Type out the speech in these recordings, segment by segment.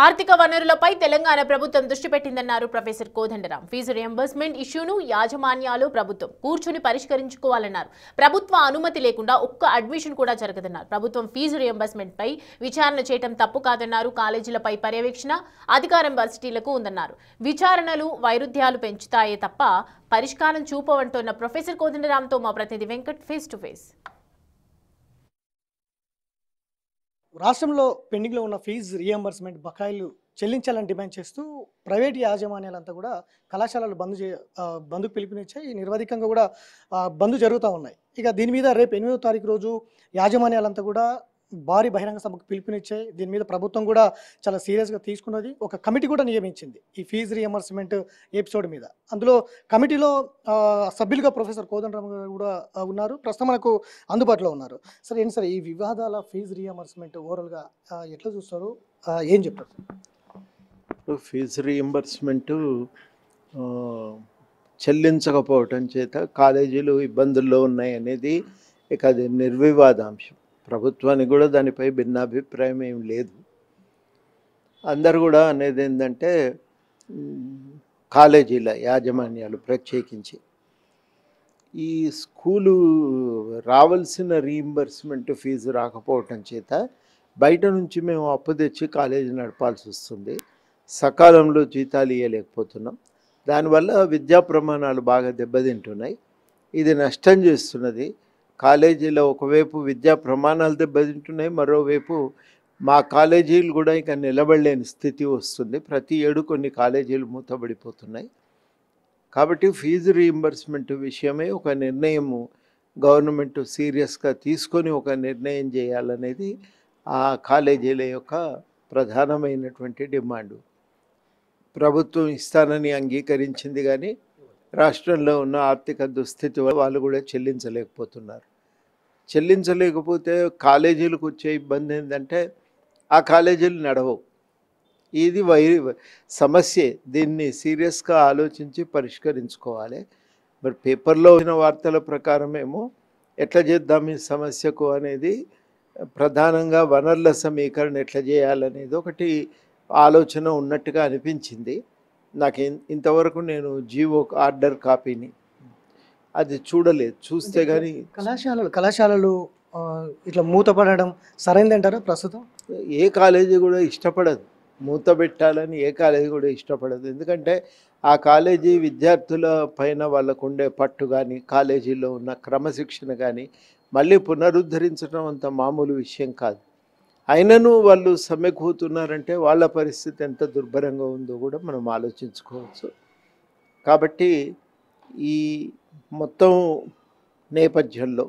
ఆర్థిక వనరులపై తెలంగాణ ప్రభుత్వం దృష్టి పెట్టిందన్నారు ప్రొఫెసర్ కోదండరాం. ఫీజు రియంబర్స్మెంట్ ఇష్యూను యాజమాన్యాలు ప్రభుత్వం కూర్చుని పరిష్కరించుకోవాలన్నారు. ప్రభుత్వ అనుమతి లేకుండా ఒక్క అడ్మిషన్ కూడా జరగదన్నారు. ప్రభుత్వం ఫీజు రియంబర్స్మెంట్ పై విచారణ చేయడం తప్పు కాదన్నారు. కాలేజీలపై పర్యవేక్షణ అధికారం వర్సిటీలకు ఉందన్నారు. విచారణలు వైరుధ్యాలు పెంచుతాయే తప్ప పరిష్కారం చూపవంటున్న ప్రొఫెసర్ కోదండరాంతో మా ప్రతినిధి వెంకట్ ఫేస్ టు ఫేస్. రాష్ట్రంలో పెండింగ్లో ఉన్న ఫీజు రియంబర్స్మెంట్ బకాయిలు చెల్లించాలని డిమాండ్ చేస్తూ ప్రైవేట్ యాజమాన్యాలంతా కూడా కళాశాలలు బంద్కు పిలుపునిచ్చాయి. నిరవధికంగా కూడా బంద్ జరుగుతూ ఉన్నాయి. ఇక దీని మీద రేపు 8వ తారీఖు రోజు యాజమాన్యాలంతా కూడా భారీ బహిరంగ సభకు పిలుపునిచ్చాయి. దీని మీద ప్రభుత్వం కూడా చాలా సీరియస్గా తీసుకున్నది. ఒక కమిటీ కూడా నియమించింది ఈ ఫీజు రియంబర్స్మెంట్ ఎపిసోడ్ మీద. అందులో కమిటీలో సభ్యులుగా ప్రొఫెసర్ కోదండరాం గారు కూడా ఉన్నారు. ప్రస్తుతం మనకు అందుబాటులో ఉన్నారు. సరే ఏంటి సార్ ఈ వివాదాల ఫీజు రియంబర్స్మెంట్ ఓవరాల్గా ఎట్లా చూస్తారు, ఏం చెప్తారు? ఫీజు రియంబర్స్మెంటు చెల్లించకపోవటం చేత కాలేజీలు ఇబ్బందుల్లో ఉన్నాయి అనేది ఇక అది నిర్వివాదాంశం. ప్రభుత్వానికి కూడా దానిపై భిన్నాభిప్రాయం ఏం లేదు. అందరు కూడా అనేది ఏంటంటే కాలేజీల యాజమాన్యాలు ప్రత్యేకించి ఈ స్కూలు రావాల్సిన రీయింబర్స్మెంట్ ఫీజు రాకపోవటం చేత బయట నుంచి మేము అప్పు తెచ్చి కాలేజీ నడపాల్సి వస్తుంది. సకాలంలో జీతాలు ఇవ్వలేకపోతున్నాం. దానివల్ల విద్యా ప్రమాణాలు బాగా దెబ్బతింటున్నాయి. ఇది నష్టం చేస్తున్నది. కాలేజీలో ఒకవైపు విద్యా ప్రమాణాలు దెబ్బతింటున్నాయి, మరోవైపు మా కాలేజీలు కూడా ఇక నిలబడలేని స్థితి వస్తుంది. ప్రతి ఏడు కొన్ని కాలేజీలు మూతబడిపోతున్నాయి. కాబట్టి ఫీజు రీయింబర్స్మెంట్ విషయమై ఒక నిర్ణయము గవర్నమెంట్ సీరియస్గా తీసుకొని ఒక నిర్ణయం చేయాలనేది ఆ కాలేజీల యొక్క ప్రధానమైనటువంటి డిమాండు. ప్రభుత్వం ఇస్తానని అంగీకరించింది, కానీ రాష్ట్రంలో ఉన్న ఆర్థిక దుస్థితి వల్ల వాళ్ళు కూడా చెల్లించలేకపోతున్నారు. చెల్లించలేకపోతే కాలేజీలకు వచ్చే ఇబ్బంది ఏంటంటే ఆ కాలేజీలు నడవవు. ఇది సమస్యే. దీన్ని సీరియస్గా ఆలోచించి పరిష్కరించుకోవాలి. మరి పేపర్లో వచ్చిన వార్తల ప్రకారమేమో ఎట్లా చేద్దాం ఈ సమస్యకు అనేది, ప్రధానంగా వనరుల సమీకరణ ఎట్లా చేయాలనేది ఒకటి ఆలోచన ఉన్నట్టుగా అనిపించింది నాకు. ఇంతవరకు నేను జీవో ఆర్డర్ కాపీని అది చూడలేదు. చూస్తే కానీ కళాశాలలు ఇట్లా మూతపడడం సరైందంటారా? ప్రస్తుతం ఏ కాలేజీ కూడా ఇష్టపడదు, మూత పెట్టాలని ఏ కాలేజీ కూడా ఇష్టపడదు. ఎందుకంటే ఆ కాలేజీ విద్యార్థుల పైన వాళ్ళకు ఉండే పట్టు కానీ, కాలేజీలో ఉన్న క్రమశిక్షణ కానీ మళ్ళీ పునరుద్ధరించడం అంత మామూలు విషయం కాదు. అయినను వాళ్ళు సమ్మెకూతున్నారంటే వాళ్ళ పరిస్థితి ఎంత దుర్భరంగా ఉందో కూడా మనం ఆలోచించుకోవచ్చు. కాబట్టి ఈ మొత్తం నేపథ్యంలో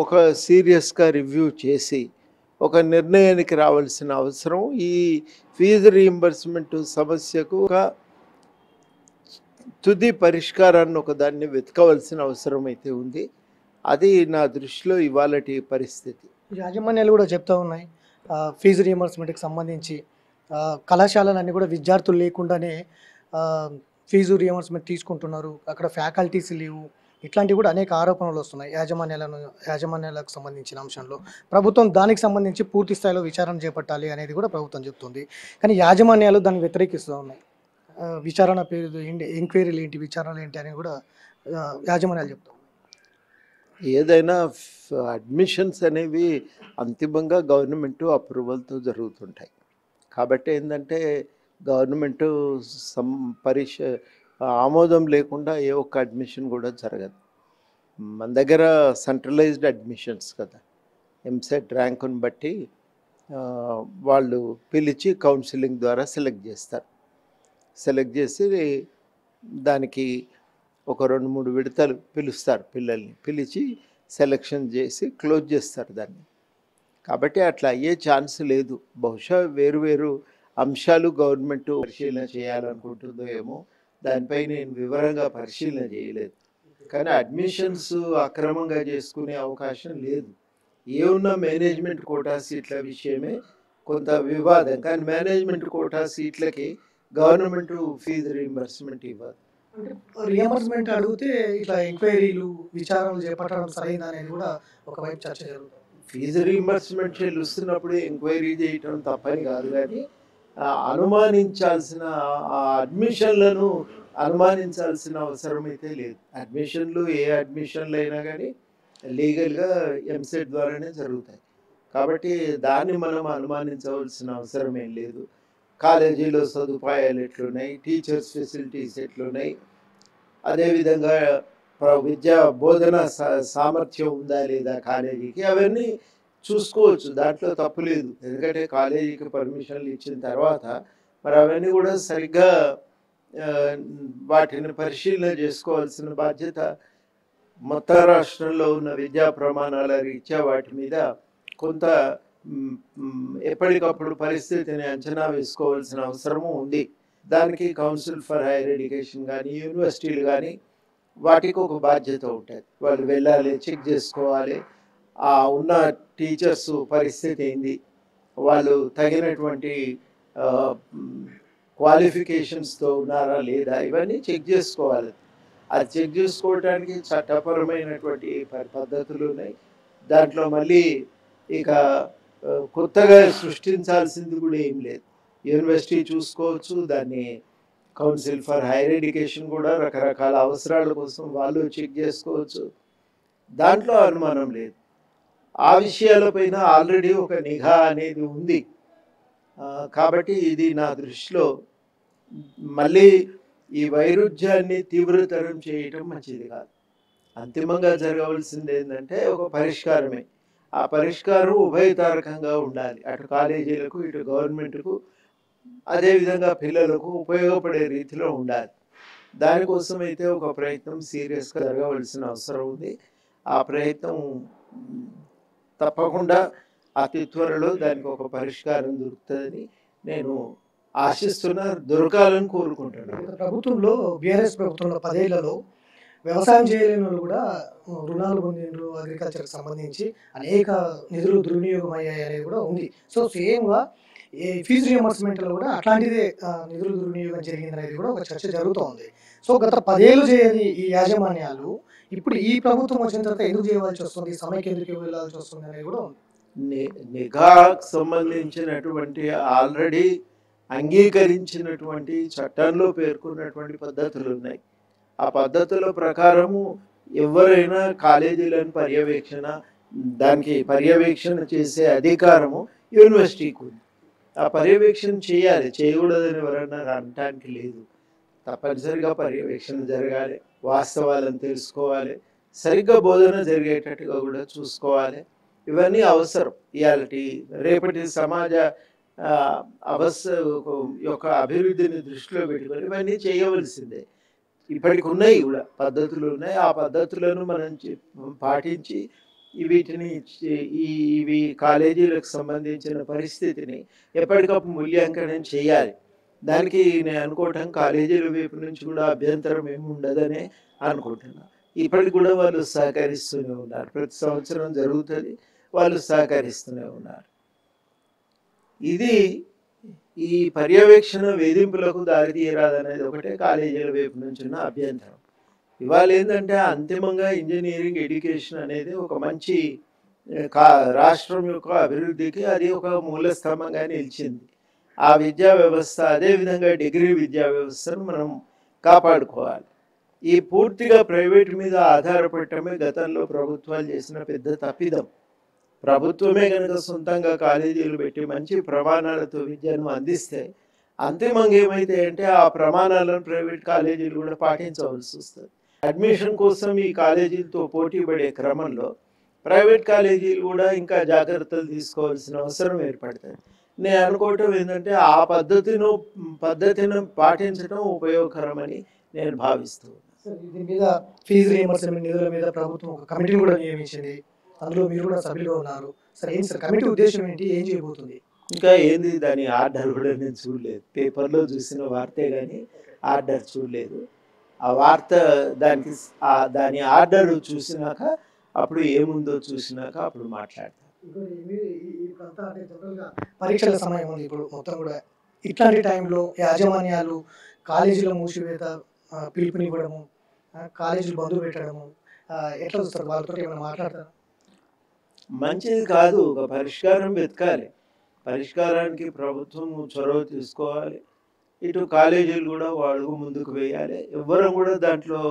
ఒక సీరియస్గా రివ్యూ చేసి ఒక నిర్ణయానికి రావాల్సిన అవసరం, ఈ ఫీజు రీయింబర్స్మెంట్ సమస్యకు ఒక తుది పరిష్కారాన్ని ఒకదాన్ని వెతకవలసిన అవసరం అయితే ఉంది. అది నా దృష్టిలో ఇవాళటి పరిస్థితి. యాజమాన్యాలు కూడా చెప్తూ ఉన్నాయి ఫీజు రియంబర్స్మెంట్కి సంబంధించి కళాశాలలన్నీ కూడా విద్యార్థులు లేకుండానే ఫీజు రియంబర్స్మెంట్ తీసుకుంటున్నారు, అక్కడ ఫ్యాకల్టీస్ లేవు, ఇట్లాంటివి కూడా అనేక ఆరోపణలు వస్తున్నాయి యాజమాన్యాలకు సంబంధించిన అంశంలో. ప్రభుత్వం దానికి సంబంధించి పూర్తి స్థాయిలో విచారణ చేపట్టాలి అనేది కూడా ప్రభుత్వం చెప్తుంది. కానీ యాజమాన్యాలు దాన్ని వ్యతిరేకిస్తూ ఉన్నాయి. విచారణ పేరు ఎంక్వైరీలు ఏంటి, విచారణలు ఏంటి అని కూడా యాజమాన్యాలు చెప్తాయి. ఏదైనా అడ్మిషన్స్ అనేవి అంతిమంగా గవర్నమెంట్ అప్రూవల్తో జరుగుతుంటాయి. కాబట్టి ఏంటంటే గవర్నమెంటు ఆమోదం లేకుండా ఏ ఒక్క అడ్మిషన్ కూడా జరగదు. మన దగ్గర సెంట్రలైజ్డ్ అడ్మిషన్స్ కదా, ఎంసెట్ ర్యాంకుని బట్టి వాళ్ళు పిలిచి కౌన్సిలింగ్ ద్వారా సెలెక్ట్ చేస్తారు. సెలెక్ట్ చేసి దానికి ఒక 2-3 విడతలు పిలుస్తారు, పిల్లల్ని పిలిచి సెలెక్షన్ చేసి క్లోజ్ చేస్తారు దాన్ని. కాబట్టి అట్లా అయ్యే ఛాన్స్ లేదు. బహుశా వేరు అంశాలు గవర్నమెంట్ పరిశీలన చేయాలనుకుంటుందో ఏమో, దానిపై నేను వివరంగా పరిశీలన చేయలేదు. కానీ అడ్మిషన్స్ అక్రమంగా చేసుకునే అవకాశం లేదు. ఏమున్నా మేనేజ్మెంట్ కోటా సీట్ల విషయమే కొంత వివాదం. కానీ మేనేజ్మెంట్ కోటా సీట్లకి గవర్నమెంట్ ఫీజు రీయింబర్స్మెంట్ ఇవ్వదు. రియంబర్స్మెంట్ అడిగితే ఇట్లా ఎంక్వైరీలు విచారణలు చేపట్టడం సరైన అనేది కూడా ఒకవైపు చర్చ జరుగుతుంది. ఫీజు రీయింబర్స్మెంట్ చెల్లిస్తున్నప్పుడు ఎంక్వైరీ చేయటం తప్పని కాదు, కానీ అనుమానించాల్సిన ఆ అడ్మిషన్లను అనుమానించాల్సిన అవసరం అయితే లేదు. అడ్మిషన్లు ఏ అడ్మిషన్లు అయినా కానీ లీగల్గా ఎంసెట్ ద్వారానే జరుగుతాయి. కాబట్టి దాన్ని మనం అనుమానించవలసిన అవసరం ఏం లేదు. కాలేజీలో సదుపాయాలు ఎట్లున్నాయి, టీచర్స్ ఫెసిలిటీస్ ఎట్లున్నాయి, అదేవిధంగా విద్యా బోధన సామర్థ్యం ఉందా లేదా కాలేజీకి, అవన్నీ చూసుకోవచ్చు. దాంట్లో తప్పు లేదు. ఎందుకంటే కాలేజీకి పర్మిషన్లు ఇచ్చిన తర్వాత మరి అవన్నీ కూడా సరిగ్గా వాటిని పరిశీలన చేసుకోవాల్సిన బాధ్యత మొత్తం రాష్ట్రంలో ఉన్న విద్యా ప్రమాణాల రీత్యా వాటి మీద కొంత ఎప్పటికప్పుడు పరిస్థితిని అంచనా వేసుకోవాల్సిన అవసరము ఉంది. దానికి కౌన్సిల్ ఫర్ హైయర్ ఎడ్యుకేషన్ కానీ యూనివర్సిటీలు కానీ వాటికి ఒక బాధ్యత ఉంటుంది. వాళ్ళు వెళ్ళాలి, చెక్ చేసుకోవాలి, ఉన్న టీచర్స్ పరిస్థితి ఏంది, వాళ్ళు తగినటువంటి క్వాలిఫికేషన్స్తో ఉన్నారా లేదా, ఇవన్నీ చెక్ చేసుకోవాలి. అది చెక్ చేసుకోవడానికి చట్టపరమైనటువంటి పద్ధతులు ఉన్నాయి. దాంట్లో మళ్ళీ ఇక కొత్తగా సృష్టించాల్సింది కూడా ఏం లేదు. యూనివర్సిటీ చూసుకోవచ్చు, దాన్ని కౌన్సిల్ ఫర్ హైయర్ ఎడ్యుకేషన్ కూడా రకరకాల అవసరాల కోసం వాళ్ళు చెక్ చేసుకోవచ్చు. దాంట్లో అనుమానం లేదు. ఆ విషయాలపైన ఆల్రెడీ ఒక నిఘా అనేది ఉంది. కాబట్టి ఇది నా దృష్టిలో మళ్ళీ ఈ వైరుధ్యాన్ని తీవ్రతరం చేయటం మంచిది కాదు. అంతిమంగా జరగవలసింది ఏంటంటే ఒక పరిష్కారమే. ఆ పరిష్కారం ఉభయతారకంగా ఉండాలి. అటు కాలేజీలకు, ఇటు గవర్నమెంట్కు, అదేవిధంగా పిల్లలకు ఉపయోగపడే రీతిలో ఉండాలి. దానికోసం అయితే ఒక ప్రయత్నం సీరియస్గా జరగవలసిన అవసరం ఉంది. ఆ ప్రయత్నం తప్పకుండా అతి త్వరలో దానికి ఒక పరిష్కారం దొరుకుతుందని నేను ఆశిస్తున్నా, దొరకాలని కోరుకుంటున్నాను. ప్రభుత్వంలో బీఆర్ఎస్ ప్రభుత్వంలో 10 ఏళ్లలో వ్యవసాయం చేయలేని వాళ్ళు కూడా రుణాలు పొందిండ్రు, అగ్రికల్చర్కి సంబంధించి అనేక నిధులు దుర్వినియోగం అయ్యాయి అనేది కూడా ఉంది. సో సేమ్గా ఈ ఫీజు రియంబర్స్మెంట్లో కూడా అట్లాంటిదే నిధులు దుర్వినియోగం జరిగింది అనేది కూడా ఒక చర్చ జరుగుతోంది. సో గత 10 ఏళ్ళు చేయని ఈ యాజమాన్యాలు ఇప్పుడు ఈ ప్రభుత్వం వచ్చిన తర్వాత ఎందుకు చేయవలసి వస్తుంది, సమైకి ఎందుకు వెళ్ళాల్సి వస్తుంది అనేది కూడా ఉంది. నిఘాకు సంబంధించినటువంటి ఆల్రెడీ అంగీకరించినటువంటి చట్టంలో పేర్కొన్నటువంటి పద్ధతులు ఉన్నాయి. ఆ పద్ధతుల ప్రకారము ఎవరైనా కాలేజీలను దానికి పర్యవేక్షణ చేసే అధికారము యూనివర్సిటీకి ఉంది. ఆ పర్యవేక్షణ చేయాలి, చేయకూడదని ఎవరన్నా అనటానికి లేదు. తప్పనిసరిగా పర్యవేక్షణ జరగాలి, వాస్తవాలను తెలుసుకోవాలి, సరిగ్గా బోధన జరిగేటట్టుగా కూడా చూసుకోవాలి. ఇవన్నీ అవసరం. రేపటి సమాజ యొక్క అభివృద్ధిని దృష్టిలో పెట్టుకొని ఇవన్నీ చేయవలసిందే. ఇప్పటికి ఉన్నాయి కూడా పద్ధతులు ఉన్నాయి. ఆ పద్ధతులను మనం పాటించి వీటిని ఇవి కాలేజీలకు సంబంధించిన పరిస్థితిని ఎప్పటికప్పుడు మూల్యాంకనం చేయాలి. దానికి నేను అనుకోవటం కాలేజీల వైపు నుంచి కూడా అభ్యంతరం ఏమి ఉండదనే అనుకుంటున్నాను. ఇప్పటికి కూడా వాళ్ళు సహకరిస్తూనే ఉన్నారు. ప్రతి సంవత్సరం జరుగుతుంది, వాళ్ళు సహకరిస్తూనే ఉన్నారు. ఇది ఈ పర్యవేక్షణ వేధింపులకు దారితీయరాదనేది ఒకటే కాలేజీల వైపు నుంచి ఉన్న అభ్యంతరం. ఇవాళ ఏంటంటే అంతిమంగా ఇంజనీరింగ్ ఎడ్యుకేషన్ అనేది ఒక మంచి రాష్ట్రం యొక్క అభివృద్ధికి అది ఒక మూల స్తంభంగా నిలిచింది. ఆ విద్యా వ్యవస్థ, అదేవిధంగా డిగ్రీ విద్యా వ్యవస్థను మనం కాపాడుకోవాలి. ఈ పూర్తిగా ప్రైవేట్ మీద ఆధారపడటమే గతంలో ప్రభుత్వాలు చేసిన పెద్ద తప్పిదం. ప్రభుత్వమే కనుక సొంతంగా కాలేజీలు పెట్టి మంచి ప్రమాణాలతో విద్యను అందిస్తే అంతిమంగా ఏమైతే అంటే ఆ ప్రమాణాలను ప్రైవేట్ కాలేజీలు కూడా పాటించవలసి వస్తుంది. అడ్మిషన్ కోసం ఈ కాలేజీలతో పోటీ పడే క్రమంలో ప్రైవేట్ కాలేజీలు కూడా ఇంకా జాగ్రత్తలు తీసుకోవాల్సిన అవసరం ఏర్పడుతుంది. నేను అనుకోవటం ఏంటంటే ఆ పద్ధతిని పాటించడం ఉపయోగకరమని నేను భావిస్తున్నాను. దీని మీద ఫీజు రియంబర్స్మెంట్ నిధుల మీద ప్రభుత్వం ఒక కమిటీని కూడా నియమించింది. అందులో మీరు కూడా సభ్యులుగా ఉన్నారు. సరే ఏంటి సార్ కమిటీ ఉద్దేశం ఏంటి, ఏం చేయబోతుంది? ఇంకా ఏంది దాని ఆర్డర్ కూడా నేను చూడలేదు. పేపర్లో చూసిన వార్తే కానీ ఆర్డర్ చూడలేదు. ఆ వార్త దాని ఆర్డర్ చూసినాక అప్పుడు ఏముందో చూసినాక అప్పుడు మాట్లాడతాను. పరీక్షల సమయం ఉంది ఇప్పుడు మొత్తం కూడా. ఇట్లాంటి టైంలో యాజమాన్యాలు కాలేజీలో మూసివేత పిలుపునివ్వడము, కాలేజీలు బంద్ పెట్టడము ఎట్లా చూస్తారు? వాళ్ళతో ఏమైనా మాట్లాడతారు? మంచిది కాదు. ఒక పరిష్కారం వెతకాలి. పరిష్కారానికి ప్రభుత్వం చొరవ తీసుకోవాలి. ఇటు కాలేజీలు కూడా అడుగు ముందుకు వేయాలి. ఎవ్వరం కూడా దాంట్లో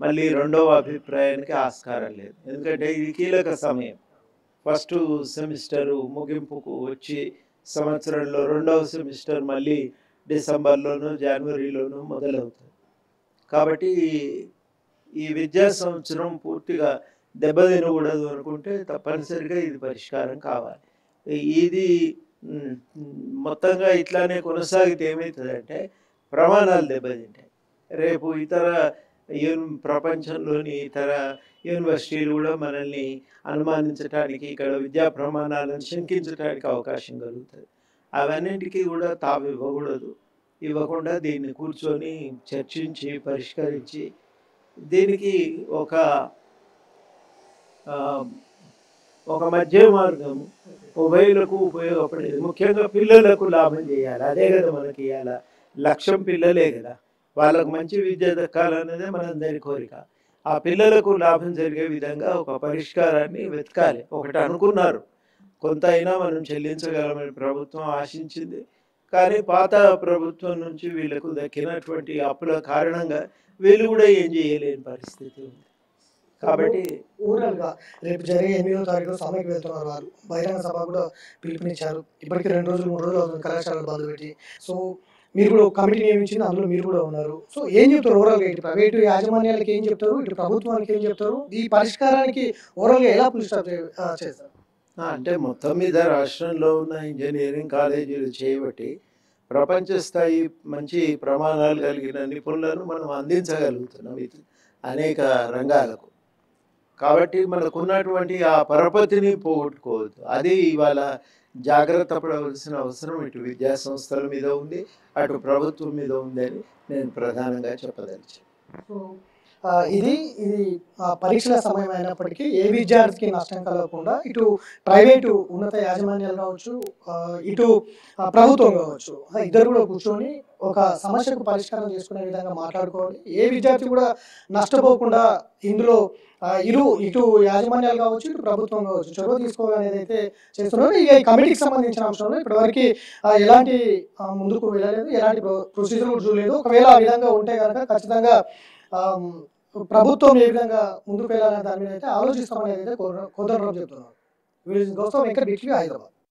మళ్ళీ రెండవ అభిప్రాయానికి ఆస్కారం లేదు. ఎందుకంటే ఇది కీలక సమయం. ఫస్ట్ సెమిస్టరు ముగింపుకు వచ్చి సంవత్సరంలో రెండవ సెమిస్టర్ మళ్ళీ డిసెంబర్లోనూ జనవరిలోనూ మొదలవుతుంది. కాబట్టి ఈ విద్యా సంవత్సరం పూర్తిగా దెబ్బతినకూడదు అనుకుంటే తప్పనిసరిగా ఇది పరిష్కారం కావాలి. ఇది మొత్తంగా ఇట్లానే కొనసాగితే ఏమవుతుందంటే ప్రమాణాలు దెబ్బతింటాయి. రేపు ఇతర ప్రపంచంలోని ఇతర యూనివర్సిటీలు కూడా మనల్ని అనుమానించడానికి, ఇక్కడ విద్యా ప్రమాణాలను శంకించడానికి అవకాశం కలుగుతుంది. అవన్నింటికీ కూడా తావు ఇవ్వకూడదు. ఇవ్వకుండా దీన్ని కూర్చొని చర్చించి పరిష్కరించి దీనికి ఒక మధ్య మార్గం ఉభయులకు ఉపయోగపడేది. ముఖ్యంగా పిల్లలకు లాభం చేయాలి. అదే కదా మనకి ఇవాళ లక్ష్యం, పిల్లలే కదా. వాళ్ళకు మంచి విద్య దక్కాలనేదే మనందరి కోరిక. ఆ పిల్లలకు లాభం జరిగే విధంగా ఒక పరిష్కారాన్ని వెతకాలి. ఒకటి అనుకున్నారు, కొంత అయినా మనం చెల్లించగలమని ప్రభుత్వం ఆశించింది. కానీ పాత ప్రభుత్వం నుంచి వీళ్ళకు దక్కినటువంటి అప్పుల కారణంగా వీళ్ళు కూడా ఏం చేయలేని పరిస్థితి ఉంది. కాబట్టి ఓవరాల్గా రేపు జరిగే 8వ తారీఖు సమ్మెకి వెళ్తున్నారు వారు. బహిరంగ సభ కూడా పిలుపునిచ్చారు. ఇప్పటికీ 2 రోజులు 3 రోజులు అవుతుంది కళాశాలలు బంద్ పెట్టి. సో మీరు కూడా కమిటీ నియమించింది, అందులో మీరు కూడా ఉన్నారు. సో ఏం చెప్తారు ఓవరాల్గా? ఇటు ప్రైవేటు యాజమాన్యాలకి ఏం చెప్తారు, ఇటు ప్రభుత్వానికి ఏం చెప్తారు? ఈ పరిష్కారానికి ఓవరాల్గా ఎలా పుల్ స్టాప్ చేస్తారు? అంటే మొత్తం మీద రాష్ట్రంలో ఉన్న ఇంజనీరింగ్ కాలేజీలు చేయబట్టి ప్రపంచ స్థాయి మంచి ప్రమాణాలు కలిగిన నిపుణులను మనం అందించగలుగుతున్నాం అనేక రంగాలకు. కాబట్టి మనకున్నటువంటి ఆ పరపతిని పోగొట్టుకోవద్దు. అది ఇవాళ జాగ్రత్త పడవలసిన అవసరం ఇటు విద్యా సంస్థల మీద ఉంది, అటు ప్రభుత్వం మీద ఉందని నేను ప్రధానంగా చెప్పదలిచాను. సో ఇది పరీక్షల సమయం అయినప్పటికీ ఏ విద్యార్థికి నష్టం కలగకుండా ఇటు ప్రైవేటు ఉన్నత యాజమాన్యాలు కావచ్చు, ఇటు ప్రభుత్వం కావచ్చు, ఇద్దరు కూడా కూర్చొని ఒక సమస్యకు పరిష్కారం చేసుకునే విధంగా మాట్లాడుకోవాలి. ఏ విద్యార్థి కూడా నష్టపోకుండా ఇందులో ఇటు యాజమాన్యాలు కావచ్చు, ఇటు ప్రభుత్వం కావచ్చు చొరవ తీసుకోవాలనేది అయితే చేస్తున్నారు. ఇక ఈ కమిటీకి సంబంధించిన అంశంలో ఇప్పటివరకు ఎలాంటి ముందుకు వెళ్ళలేదు, ఎలాంటి ప్రొసీజర్ కూడా చూడలేదు. ఒకవేళ ఆ విధంగా ఉంటే కనుక ఖచ్చితంగా ప్రభుత్వం ఏ విధంగా ముందుకు వెళ్ళాలనే దాని మీద అయితే ఆలోచిస్తామనేది అయితే కోదండరాం చెప్తున్నారు. గౌతమ్ వెంకట్, హైదరాబాద్.